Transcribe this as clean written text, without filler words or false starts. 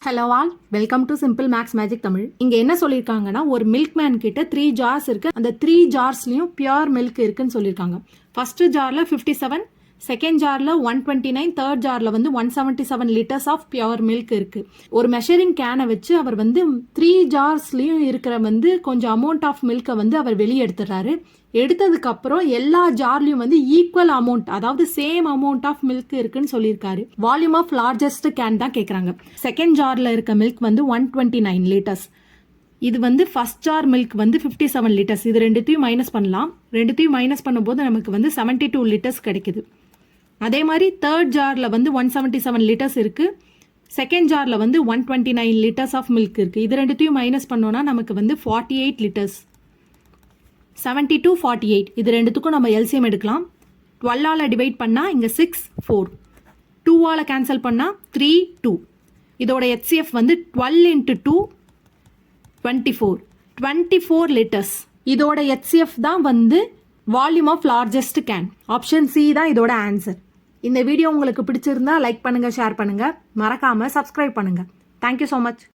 Hello all welcome to simple maths magic Tamil. இங்கே என்ன சொல்லியிருக்காங்கன்னா, ஒரு மில்க் மேன் கிட்ட 3 ஜார்ஸ் இருக்குது. அந்த 3 ஜார்ஸ்லையும் பியூர் மில்க் இருக்குன்னு சொல்லியிருக்காங்க. ஃபர்ஸ்ட் ஜாரில் 57, செகண்ட் ஜாரில் 129, தேர்ட் ஜாரில் வந்து 177 லிட்டர்ஸ் ஆஃப் பியூர் மில்க் இருக்குது. ஒரு மெஷரிங் கேனை வச்சு அவர் வந்து 3 ஜார்ஸ்லையும் இருக்கிற வந்து கொஞ்சம் அமௌண்ட் ஆஃப் மில்கை வந்து அவர் வெளியே எடுத்துடுறாரு. எடுத்ததுக்கப்புறம் எல்லா ஜார்லையும் வந்து ஈக்குவல் அமௌண்ட், அதாவது சேம் அமௌண்ட் ஆஃப் மில்க் இருக்குன்னு சொல்லியிருக்காரு. வால்யூம் ஆஃப் லார்ஜஸ்ட் கேன் தான் கேட்குறாங்க. செகண்ட் ஜாரில் இருக்க மில்க் வந்து 129 லிட்டர்ஸ். இது வந்து ஃபர்ஸ்ட் ஜார் மில்க் வந்து 57 லிட்டர்ஸ். இது ரெண்டுத்தையும் மைனஸ் பண்ணலாம். ரெண்டுத்தையும் மைனஸ் பண்ணும்போது நமக்கு வந்து 72 லிட்டர்ஸ் கிடைக்குது. அதே மாதிரி தேர்ட் ஜாரில் வந்து 177 லிட்டர்ஸ் இருக்குது. செகண்ட் ஜாரில் வந்து 129 லிட்டர்ஸ் ஆஃப் மில்க் இருக்குது. இது ரெண்டுத்தையும் மைனஸ் பண்ணோன்னா நமக்கு வந்து 48 லிட்டர்ஸ். 72, 48 இது ரெண்டுத்துக்கும் நம்ம எல்சிஎம் எடுக்கலாம். 12ஆல் டிவைட் பண்ணால் இங்கே 6, 4. 2ஆல் கேன்சல் பண்ணால் 3, 2. இதோட ஹெச்சிஎஃப் வந்து 12 into 2, 24. 24 லிட்டர்ஸ். இதோட ஹெச்சிஎஃப் தான் வந்து volume of largest can. Option C தான் இதோட ஆன்சர். இந்த வீடியோ உங்களுக்கு பிடிச்சிருந்தா லைக் பண்ணுங்கள், ஷேர் பண்ணுங்கள், மறக்காமல் சப்ஸ்கிரைப் பண்ணுங்கள். Thank you so much.